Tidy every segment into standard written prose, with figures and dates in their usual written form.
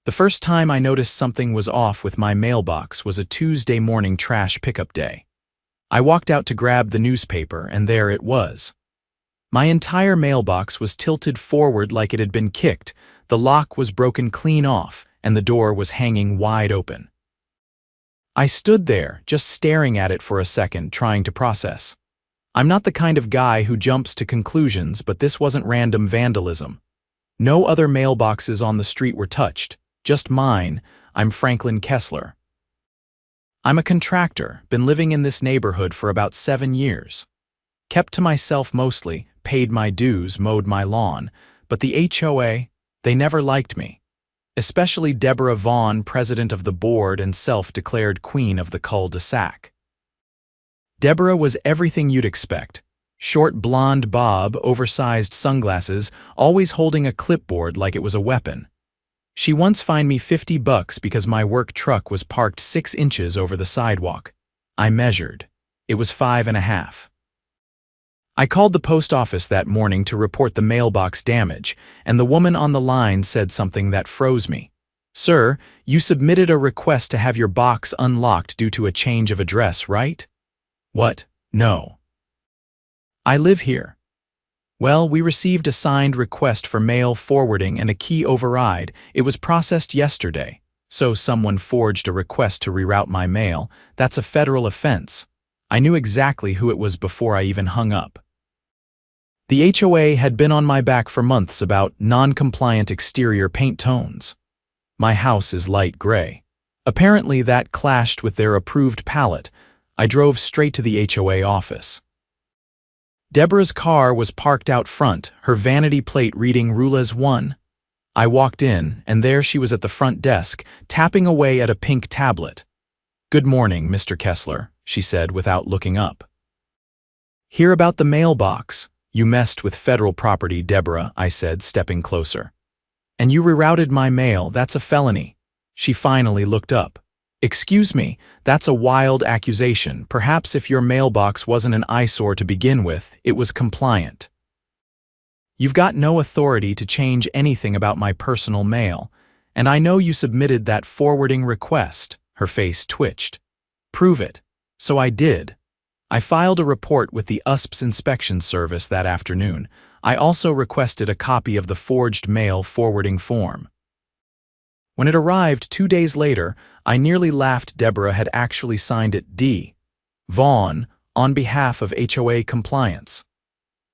The first time I noticed something was off with my mailbox was a Tuesday morning trash pickup day. I walked out to grab the newspaper, and there it was. My entire mailbox was tilted forward like it had been kicked, the lock was broken clean off, and the door was hanging wide open. I stood there, just staring at it for a second, trying to process. I'm not the kind of guy who jumps to conclusions, but this wasn't random vandalism. No other mailboxes on the street were touched, just mine. I'm Franklin Kessler. I'm a contractor, been living in this neighborhood for about 7 years. Kept to myself mostly, paid my dues, mowed my lawn, but the HOA, they never liked me. Especially Deborah Vaughn, president of the board and self-declared queen of the cul-de-sac. Deborah was everything you'd expect. Short blonde bob, oversized sunglasses, always holding a clipboard like it was a weapon. She once fined me $50 because my work truck was parked 6 inches over the sidewalk. I measured. It was 5.5. I called the post office that morning to report the mailbox damage, and the woman on the line said something that froze me. "Sir, you submitted a request to have your box unlocked due to a change of address, right?" "What? No. I live here." "Well, we received a signed request for mail forwarding and a key override. It was processed yesterday. So someone forged a request to reroute my mail. That's a federal offense." I knew exactly who it was before I even hung up. The HOA had been on my back for months about non-compliant exterior paint tones. My house is light gray. Apparently that clashed with their approved palette. I drove straight to the HOA office. Deborah's car was parked out front, her vanity plate reading Rules 1. I walked in, and there she was at the front desk, tapping away at a pink tablet. "Good morning, Mr. Kessler," she said without looking up. "Hear about the mailbox. You messed with federal property, Deborah," I said, stepping closer. "And you rerouted my mail. That's a felony." She finally looked up. "Excuse me, that's a wild accusation. Perhaps if your mailbox wasn't an eyesore to begin with, it was compliant." "You've got no authority to change anything about my personal mail, and I know you submitted that forwarding request." Her face twitched. "Prove it." So I did. I filed a report with the USPS inspection service that afternoon. I also requested a copy of the forged mail forwarding form. When it arrived 2 days later, I nearly laughed Deborah had actually signed it D. Vaughn, on behalf of HOA compliance.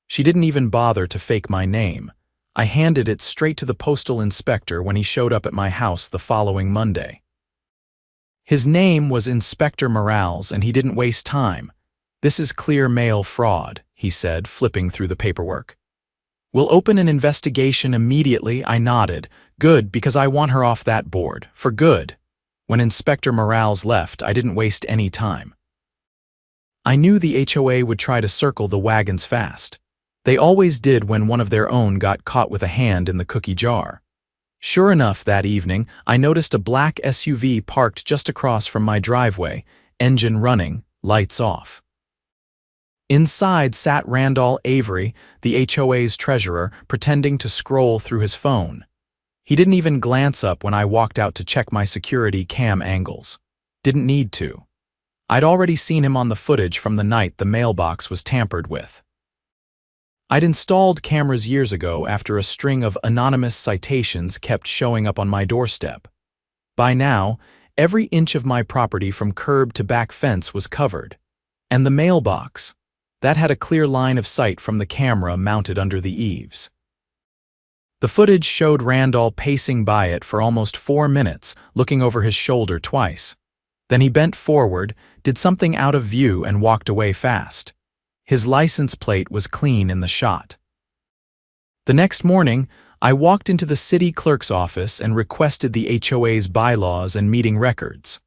She didn't even bother to fake my name. I handed it straight to the postal inspector when he showed up at my house the following Monday. His name was Inspector Morales, and he didn't waste time. "This is clear mail fraud," he said, flipping through the paperwork. "We'll open an investigation immediately." I nodded. "Good, because I want her off that board. For good." When Inspector Morales left, I didn't waste any time. I knew the HOA would try to circle the wagons fast. They always did when one of their own got caught with a hand in the cookie jar. Sure enough, that evening, I noticed a black SUV parked just across from my driveway, engine running, lights off. Inside sat Randall Avery, the HOA's treasurer, pretending to scroll through his phone. He didn't even glance up when I walked out to check my security cam angles. Didn't need to. I'd already seen him on the footage from the night the mailbox was tampered with. I'd installed cameras years ago after a string of anonymous citations kept showing up on my doorstep. By now, every inch of my property from curb to back fence was covered. And the mailbox, that had a clear line of sight from the camera mounted under the eaves. The footage showed Randall pacing by it for almost 4 minutes, looking over his shoulder twice. Then he bent forward, did something out of view, and walked away fast. His license plate was clean in the shot. The next morning, I walked into the city clerk's office and requested the HOA's bylaws and meeting records.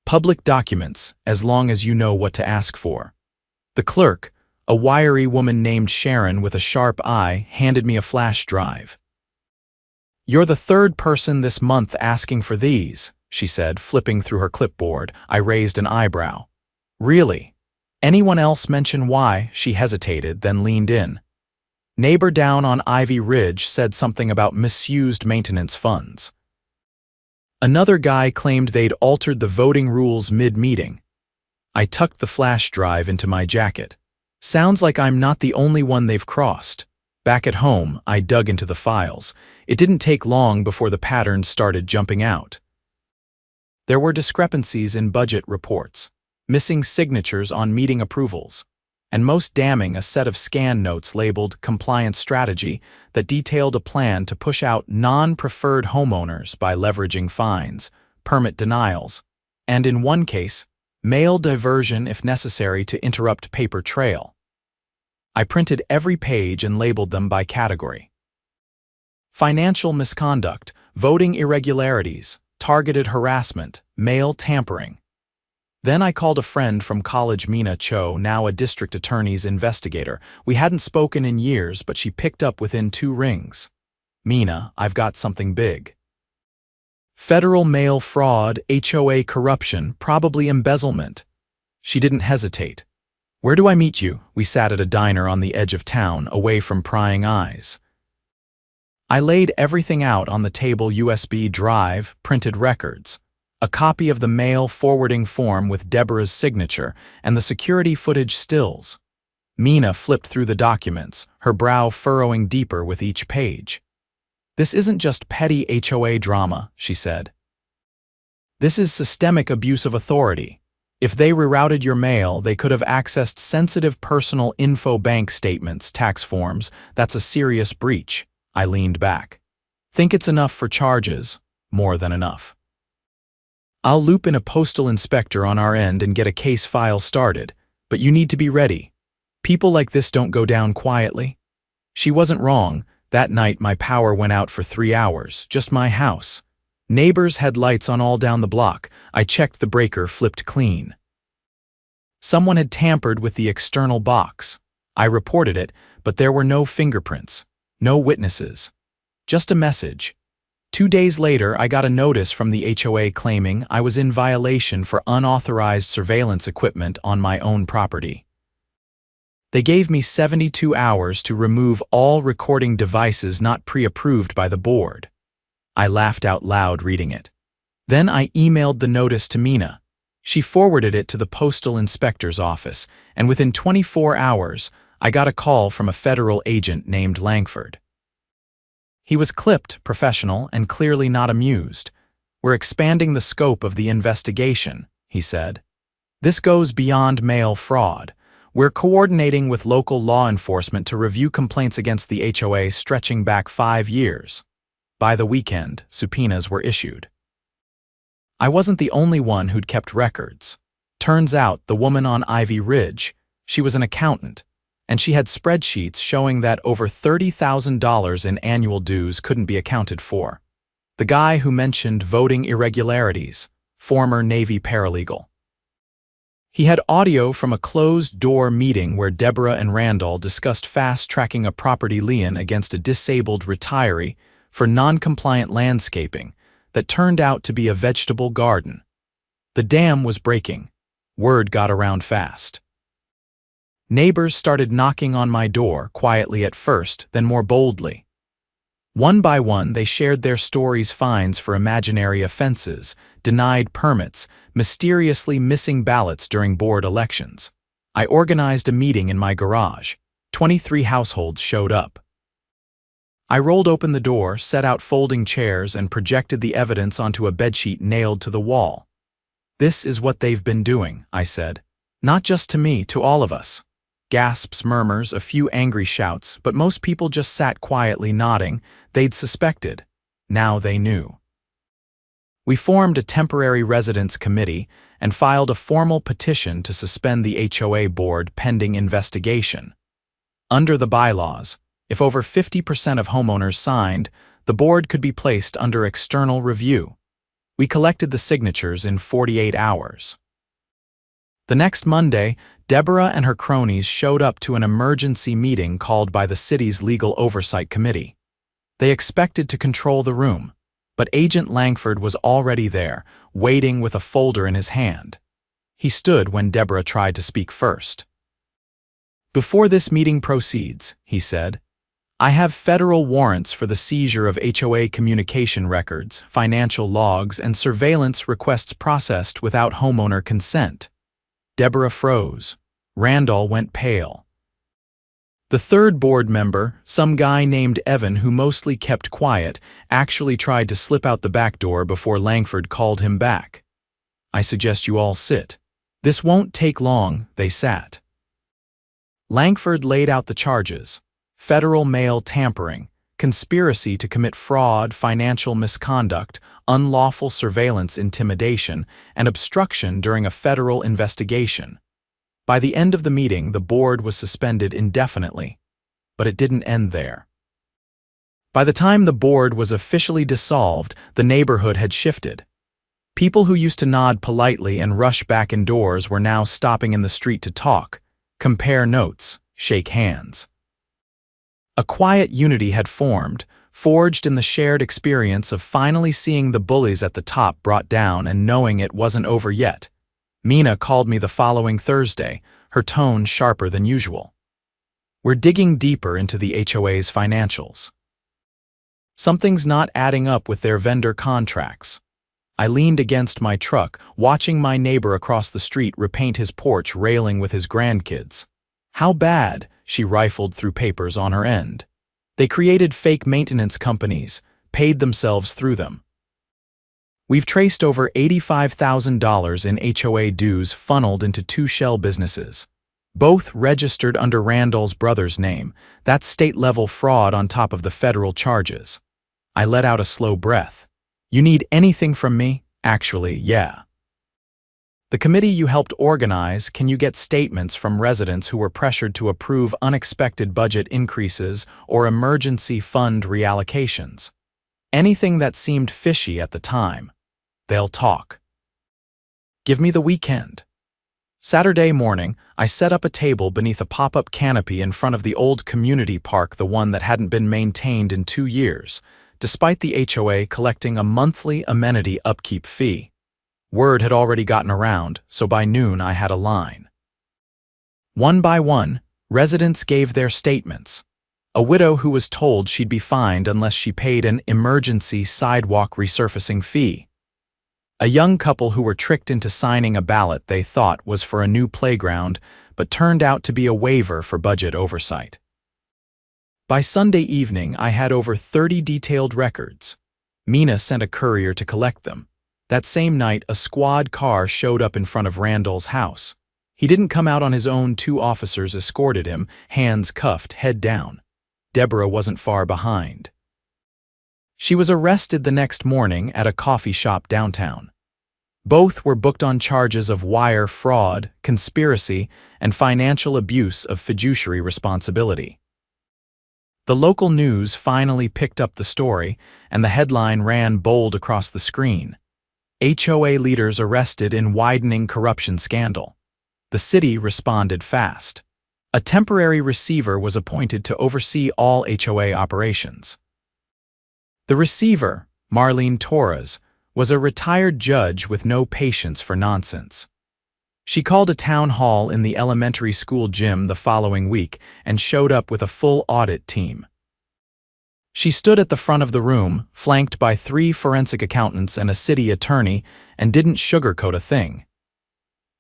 Public documents, as long as you know what to ask for. The clerk, a wiry woman named Sharon with a sharp eye, handed me a flash drive. "You're the third person this month asking for these," she said, flipping through her clipboard. I raised an eyebrow. "Really? Anyone else mention why?" She hesitated, then leaned in. "Neighbor down on Ivy Ridge said something about misused maintenance funds." Another guy claimed they'd altered the voting rules mid-meeting. I tucked the flash drive into my jacket. Sounds like I'm not the only one they've crossed. Back at home, I dug into the files. It didn't take long before the patterns started jumping out. There were discrepancies in budget reports, missing signatures on meeting approvals, and most damning, a set of scan notes labeled Compliance Strategy that detailed a plan to push out non-preferred homeowners by leveraging fines, permit denials, and in one case, mail diversion if necessary to interrupt paper trail. I printed every page and labeled them by category. Financial misconduct, voting irregularities, targeted harassment, mail tampering. Then I called a friend from college, Mina Cho, now a district attorney's investigator. We hadn't spoken in years, but she picked up within 2 rings. Mina, I've got something big. Federal mail fraud, HOA corruption, probably embezzlement. She didn't hesitate. Where do I meet you? We sat at a diner on the edge of town, away from prying eyes. I laid everything out on the table: USB drive, printed records, a copy of the mail forwarding form with Deborah's signature, and the security footage stills. Mina flipped through the documents, her brow furrowing deeper with each page. This isn't just petty HOA drama, she said. This is systemic abuse of authority. If they rerouted your mail, they could have accessed sensitive personal info, bank statements, tax forms. That's a serious breach. I leaned back. Think it's enough for charges? More than enough. I'll loop in a postal inspector on our end and get a case file started, but you need to be ready. People like this don't go down quietly. She wasn't wrong. That night my power went out for 3 hours, just my house. Neighbors had lights on all down the block. I checked, the breaker flipped clean. Someone had tampered with the external box. I reported it, but there were no fingerprints, no witnesses. Just a message. 2 days later, I got a notice from the HOA claiming I was in violation for unauthorized surveillance equipment on my own property. They gave me 72 hours to remove all recording devices not pre-approved by the board. I laughed out loud reading it. Then I emailed the notice to Mina. She forwarded it to the postal inspector's office, and within 24 hours, I got a call from a federal agent named Langford. He was clipped, professional, and clearly not amused. We're expanding the scope of the investigation, he said. This goes beyond mail fraud. We're coordinating with local law enforcement to review complaints against the HOA stretching back 5 years. By the weekend, subpoenas were issued. I wasn't the only one who'd kept records. Turns out the woman on Ivy Ridge, she was an accountant, and she had spreadsheets showing that over $30,000 in annual dues couldn't be accounted for. The guy who mentioned voting irregularities, former Navy paralegal. He had audio from a closed-door meeting where Deborah and Randall discussed fast-tracking a property lien against a disabled retiree for non-compliant landscaping that turned out to be a vegetable garden. The dam was breaking. Word got around fast. Neighbors started knocking on my door, quietly at first, then more boldly. One by one, they shared their stories: fines for imaginary offenses, denied permits, mysteriously missing ballots during board elections. I organized a meeting in my garage. 23 households showed up. I rolled open the door, set out folding chairs, and projected the evidence onto a bedsheet nailed to the wall. This is what they've been doing, I said. Not just to me, to all of us. Gasps, murmurs, a few angry shouts, but most people just sat quietly nodding. They'd suspected. Now they knew. We formed a temporary residence committee and filed a formal petition to suspend the HOA board pending investigation. Under the bylaws, if over 50% of homeowners signed, the board could be placed under external review. We collected the signatures in 48 hours. The next Monday, Deborah and her cronies showed up to an emergency meeting called by the city's Legal Oversight Committee. They expected to control the room, but Agent Langford was already there, waiting with a folder in his hand. He stood when Deborah tried to speak first. "Before this meeting proceeds," he said, I have federal warrants for the seizure of HOA communication records, financial logs, and surveillance requests processed without homeowner consent. Deborah froze. Randall went pale. The third board member, some guy named Evan who mostly kept quiet, actually tried to slip out the back door before Langford called him back. I suggest you all sit. This won't take long. They sat. Langford laid out the charges: federal mail tampering, conspiracy to commit fraud, financial misconduct, unlawful surveillance intimidation, and obstruction during a federal investigation. By the end of the meeting, the board was suspended indefinitely, but it didn't end there. By the time the board was officially dissolved, the neighborhood had shifted. People who used to nod politely and rush back indoors were now stopping in the street to talk, compare notes, shake hands. A quiet unity had formed, forged in the shared experience of finally seeing the bullies at the top brought down and knowing it wasn't over yet. Mina called me the following Thursday, her tone sharper than usual. We're digging deeper into the HOA's financials. Something's not adding up with their vendor contracts. I leaned against my truck, watching my neighbor across the street repaint his porch railing with his grandkids. How bad? She rifled through papers on her end. They created fake maintenance companies, paid themselves through them. We've traced over $85,000 in HOA dues funneled into 2 shell businesses. Both registered under Randall's brother's name. That's state-level fraud on top of the federal charges. I let out a slow breath. You need anything from me? Actually, yeah. The committee you helped organize, can you get statements from residents who were pressured to approve unexpected budget increases or emergency fund reallocations? Anything that seemed fishy at the time. They'll talk. Give me the weekend. Saturday morning, I set up a table beneath a pop-up canopy in front of the old community park, the one that hadn't been maintained in 2 years, despite the HOA collecting a monthly amenity upkeep fee. Word had already gotten around, so by noon I had a line. One by one, residents gave their statements. A widow who was told she'd be fined unless she paid an emergency sidewalk resurfacing fee. A young couple who were tricked into signing a ballot they thought was for a new playground, but turned out to be a waiver for budget oversight. By Sunday evening, I had over 30 detailed records. Mina sent a courier to collect them. That same night, a squad car showed up in front of Randall's house. He didn't come out on his own. 2 officers escorted him, hands cuffed, head down. Deborah wasn't far behind. She was arrested the next morning at a coffee shop downtown. Both were booked on charges of wire fraud, conspiracy, and financial abuse of fiduciary responsibility. The local news finally picked up the story, and the headline ran bold across the screen. HOA leaders arrested in widening corruption scandal. The city responded fast. A temporary receiver was appointed to oversee all HOA operations. The receiver, Marlene Torres, was a retired judge with no patience for nonsense. She called a town hall in the elementary school gym the following week and showed up with a full audit team. She stood at the front of the room, flanked by 3 forensic accountants and a city attorney, and didn't sugarcoat a thing.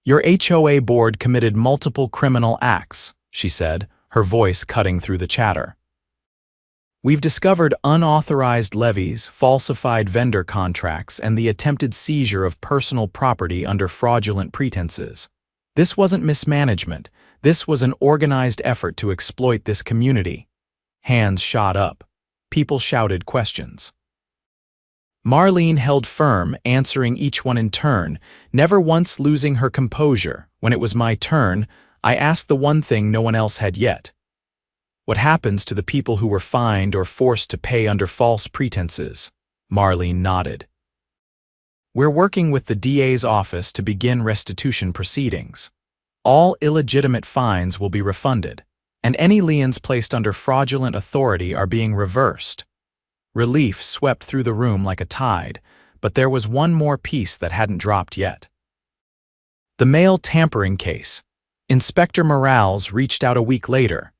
Your HOA board committed multiple criminal acts, she said, her voice cutting through the chatter. We've discovered unauthorized levies, falsified vendor contracts, and the attempted seizure of personal property under fraudulent pretenses. This wasn't mismanagement. This was an organized effort to exploit this community. Hands shot up. People shouted questions. Marlene held firm, answering each one in turn, never once losing her composure. When it was my turn, I asked the one thing no one else had yet. What happens to the people who were fined or forced to pay under false pretenses? Marlene nodded. We're working with the DA's office to begin restitution proceedings. All illegitimate fines will be refunded, and any liens placed under fraudulent authority are being reversed. Relief swept through the room like a tide, but there was one more piece that hadn't dropped yet. The mail tampering case. Inspector Morales reached out a week later.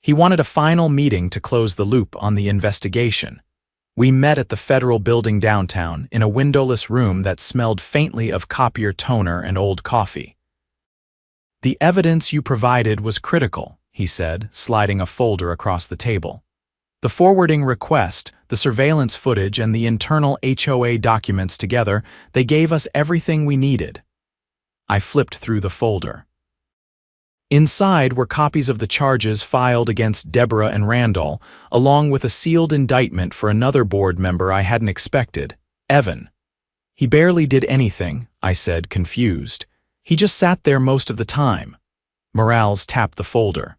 He wanted a final meeting to close the loop on the investigation. We met at the federal building downtown in a windowless room that smelled faintly of copier toner and old coffee. "The evidence you provided was critical," he said, sliding a folder across the table. "The forwarding request, the surveillance footage, and the internal HOA documents together, they gave us everything we needed." I flipped through the folder. Inside were copies of the charges filed against Deborah and Randall, along with a sealed indictment for another board member I hadn't expected, Evan. "He barely did anything," I said, confused. "He just sat there most of the time." Morales tapped the folder.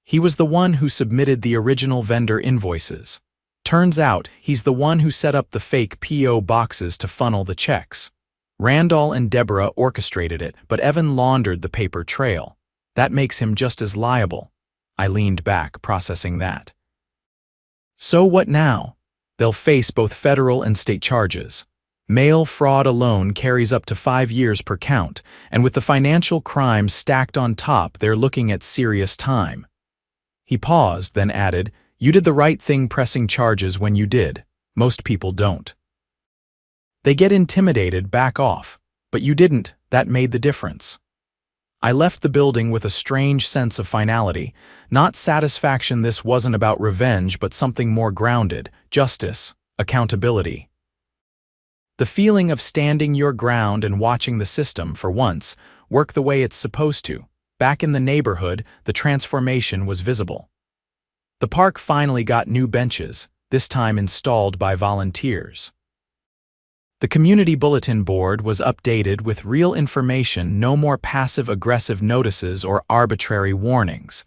"He was the one who submitted the original vendor invoices. Turns out he's the one who set up the fake P.O. boxes to funnel the checks. Randall and Deborah orchestrated it, but Evan laundered the paper trail. That makes him just as liable." I leaned back, processing that. "So what now? They'll face both federal and state charges. Mail fraud alone carries up to 5 years per count, and with the financial crimes stacked on top, they're looking at serious time." He paused, then added, "You did the right thing pressing charges when you did. Most people don't. They get intimidated, back off. But you didn't. That made the difference." I left the building with a strange sense of finality, not satisfaction. This wasn't about revenge, but something more grounded: justice, accountability. The feeling of standing your ground and watching the system, for once, work the way it's supposed to. Back in the neighborhood, the transformation was visible. The park finally got new benches, this time installed by volunteers. The community bulletin board was updated with real information, no more passive-aggressive notices or arbitrary warnings.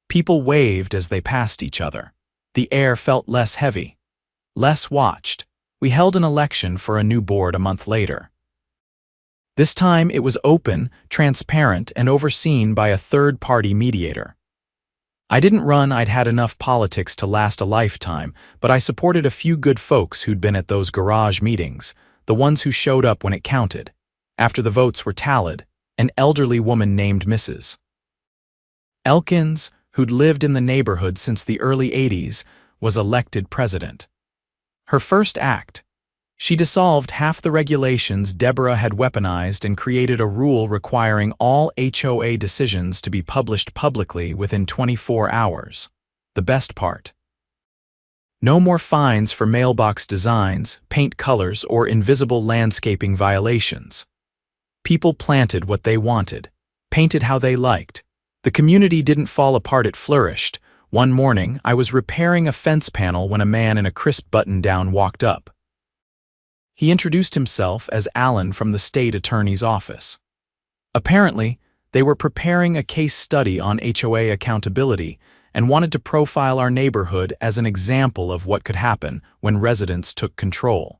People waved as they passed each other. The air felt less heavy, less watched. We held an election for a new board a month later. This time it was open, transparent, and overseen by a third-party mediator. I didn't run. I'd had enough politics to last a lifetime, but I supported a few good folks who'd been at those garage meetings, the ones who showed up when it counted. After the votes were tallied, an elderly woman named Mrs. Elkins, who'd lived in the neighborhood since the early '80s, was elected president. Her first act: she dissolved half the regulations Deborah had weaponized and created a rule requiring all HOA decisions to be published publicly within 24 hours. The best part: no more fines for mailbox designs, paint colors, or invisible landscaping violations. People planted what they wanted, painted how they liked. The community didn't fall apart, it flourished. One morning, I was repairing a fence panel when a man in a crisp button-down walked up. He introduced himself as Alan from the state attorney's office. Apparently, they were preparing a case study on HOA accountability and wanted to profile our neighborhood as an example of what could happen when residents took control.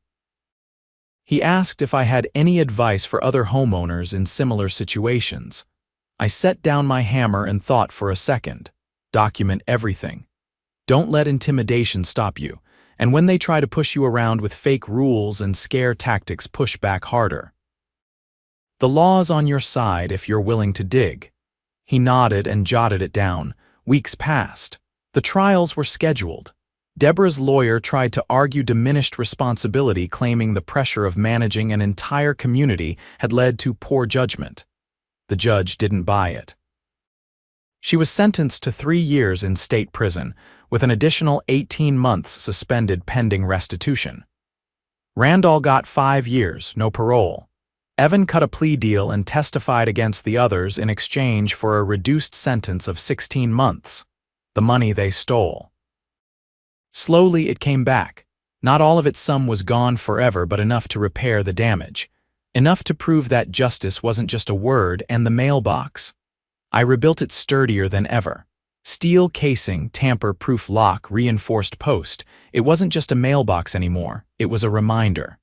He asked if I had any advice for other homeowners in similar situations. I set down my hammer and thought for a second. Document everything. Don't let intimidation stop you, and when they try to push you around with fake rules and scare tactics, push back harder. The law's on your side if you're willing to dig. He nodded and jotted it down. Weeks passed. The trials were scheduled. Deborah's lawyer tried to argue diminished responsibility, claiming the pressure of managing an entire community had led to poor judgment. The judge didn't buy it. She was sentenced to 3 years in state prison, with an additional 18 months suspended pending restitution. Randall got 5 years, no parole. Evan cut a plea deal and testified against the others in exchange for a reduced sentence of 16 months. The money they stole. Slowly it came back. Not all of its sum was gone forever, but enough to repair the damage. Enough to prove that justice wasn't just a word. And the mailbox? I rebuilt it sturdier than ever. Steel casing, tamper-proof lock, reinforced post. It wasn't just a mailbox anymore. It was a reminder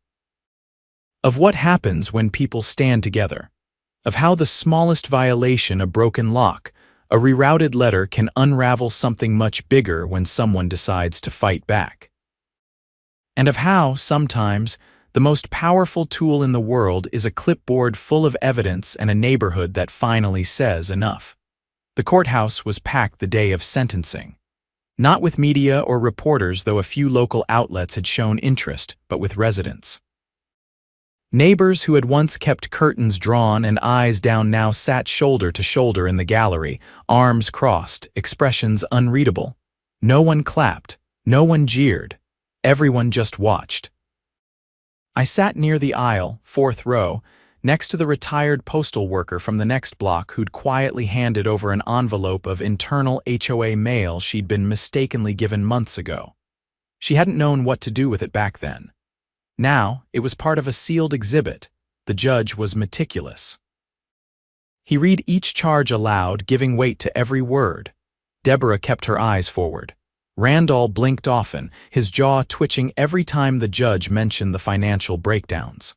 of what happens when people stand together, of how the smallest violation, a broken lock, a rerouted letter, can unravel something much bigger when someone decides to fight back. And of how, sometimes, the most powerful tool in the world is a clipboard full of evidence and a neighborhood that finally says enough. The courthouse was packed the day of sentencing. Not with media or reporters, though a few local outlets had shown interest, but with residents. Neighbors who had once kept curtains drawn and eyes down now sat shoulder to shoulder in the gallery, arms crossed, expressions unreadable. No one clapped, no one jeered. Everyone just watched. I sat near the aisle, fourth row, next to the retired postal worker from the next block who'd quietly handed over an envelope of internal HOA mail she'd been mistakenly given months ago. She hadn't known what to do with it back then. Now, it was part of a sealed exhibit. The judge was meticulous. He read each charge aloud, giving weight to every word. Deborah kept her eyes forward. Randall blinked often, his jaw twitching every time the judge mentioned the financial breakdowns.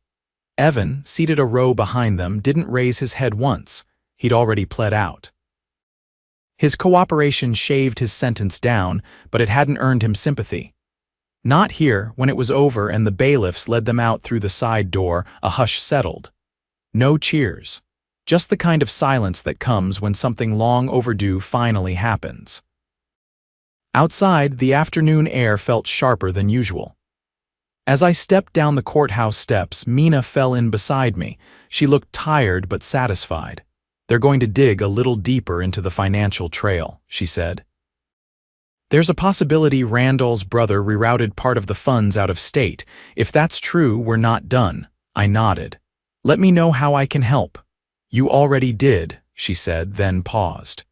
Evan, seated a row behind them, didn't raise his head once. He'd already pled out. His cooperation shaved his sentence down, but it hadn't earned him sympathy. Not here. When it was over and the bailiffs led them out through the side door, a hush settled. No cheers. Just the kind of silence that comes when something long overdue finally happens. Outside, the afternoon air felt sharper than usual. As I stepped down the courthouse steps, Mina fell in beside me. She looked tired but satisfied. "They're going to dig a little deeper into the financial trail," she said. "There's a possibility Randall's brother rerouted part of the funds out of state. If that's true, we're not done." I nodded. "Let me know how I can help." "You already did," she said, then paused.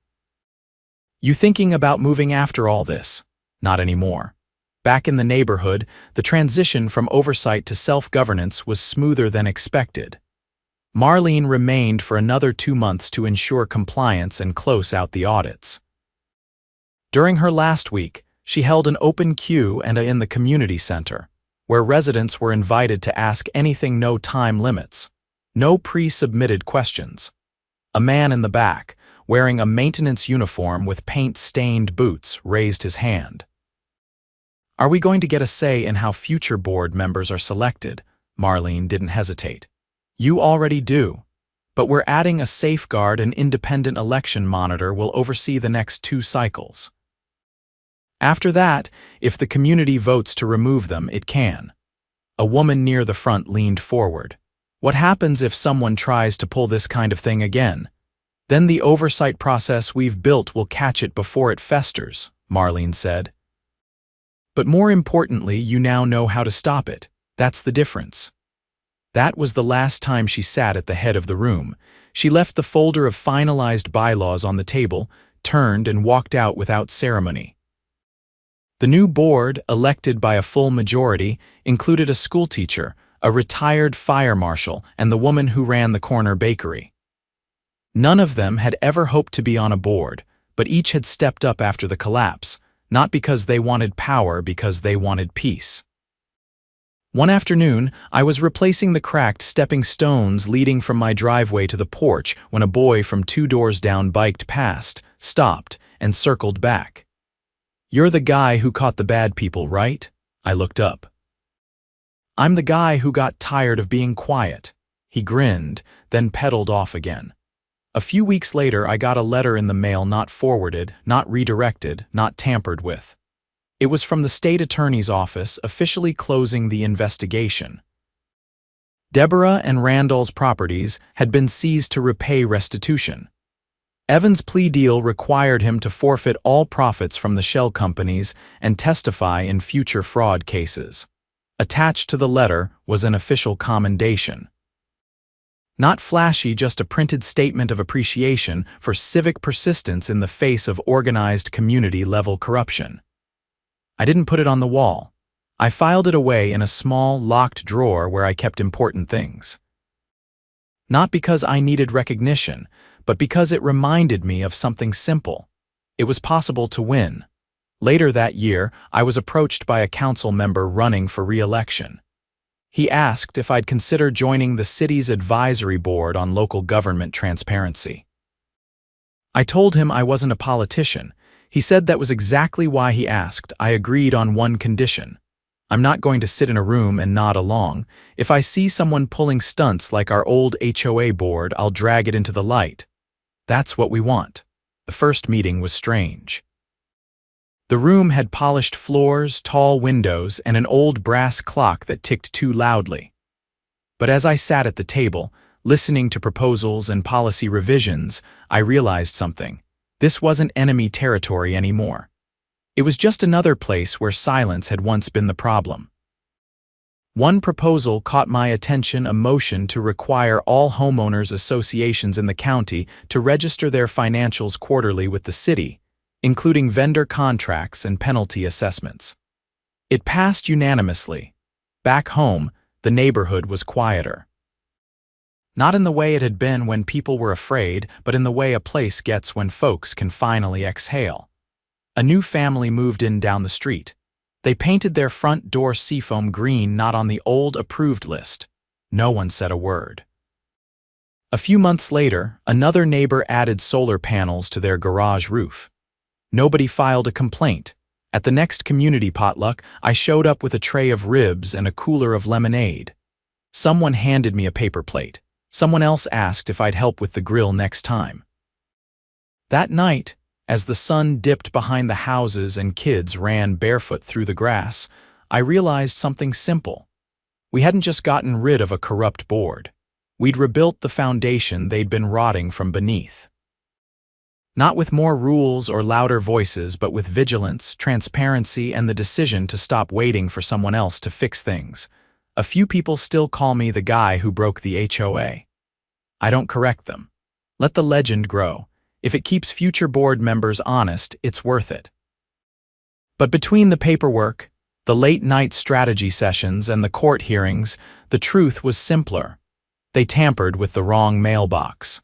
"You thinking about moving after all this?" "Not anymore." Back in the neighborhood, the transition from oversight to self-governance was smoother than expected. Marlene remained for another 2 months to ensure compliance and close out the audits. During her last week, she held an open Q&A in the community center, where residents were invited to ask anything, no time limits. No pre-submitted questions. A man in the back, wearing a maintenance uniform with paint-stained boots, raised his hand. "Are we going to get a say in how future board members are selected?" Marlene didn't hesitate. "You already do. But we're adding a safeguard. An independent election monitor will oversee the next 2 cycles. After that, if the community votes to remove them, it can." A woman near the front leaned forward. "What happens if someone tries to pull this kind of thing again?" "Then the oversight process we've built will catch it before it festers," Marlene said. "But more importantly, you now know how to stop it. That's the difference." That was the last time she sat at the head of the room. She left the folder of finalized bylaws on the table, turned and walked out without ceremony. The new board, elected by a full majority, included a schoolteacher, a retired fire marshal, and the woman who ran the corner bakery. None of them had ever hoped to be on a board, but each had stepped up after the collapse, not because they wanted power, because they wanted peace. One afternoon, I was replacing the cracked stepping stones leading from my driveway to the porch when a boy from 2 doors down biked past, stopped, and circled back. "You're the guy who caught the bad people, right?" I looked up. "I'm the guy who got tired of being quiet." He grinned, then pedaled off again. A few weeks later, I got a letter in the mail, not forwarded, not redirected, not tampered with. It was from the state attorney's office, officially closing the investigation. Deborah and Randall's properties had been seized to repay restitution. Evan's plea deal required him to forfeit all profits from the shell companies and testify in future fraud cases. Attached to the letter was an official commendation. Not flashy, just a printed statement of appreciation for civic persistence in the face of organized community-level corruption. I didn't put it on the wall. I filed it away in a small, locked drawer where I kept important things. Not because I needed recognition, but because it reminded me of something simple. It was possible to win. Later that year, I was approached by a council member running for re-election. He asked if I'd consider joining the city's advisory board on local government transparency. I told him I wasn't a politician. He said that was exactly why he asked. I agreed on one condition. I'm not going to sit in a room and nod along. If I see someone pulling stunts like our old HOA board, I'll drag it into the light. That's what we want. The first meeting was strange. The room had polished floors, tall windows, and an old brass clock that ticked too loudly. But as I sat at the table, listening to proposals and policy revisions, I realized something. This wasn't enemy territory anymore. It was just another place where silence had once been the problem. One proposal caught my attention, a motion to require all homeowners associations in the county to register their financials quarterly with the city, including vendor contracts and penalty assessments. It passed unanimously. Back home, the neighborhood was quieter. Not in the way it had been when people were afraid, but in the way a place gets when folks can finally exhale. A new family moved in down the street. They painted their front door seafoam green, not on the old approved list. No one said a word. A few months later, another neighbor added solar panels to their garage roof. Nobody filed a complaint. At the next community potluck, I showed up with a tray of ribs and a cooler of lemonade. Someone handed me a paper plate. Someone else asked if I'd help with the grill next time. That night, as the sun dipped behind the houses and kids ran barefoot through the grass, I realized something simple. We hadn't just gotten rid of a corrupt board. We'd rebuilt the foundation they'd been rotting from beneath. Not with more rules or louder voices, but with vigilance, transparency, and the decision to stop waiting for someone else to fix things. A few people still call me the guy who broke the HOA. I don't correct them. Let the legend grow. If it keeps future board members honest, it's worth it. But between the paperwork, the late-night strategy sessions, and the court hearings, the truth was simpler. They tampered with the wrong mailbox.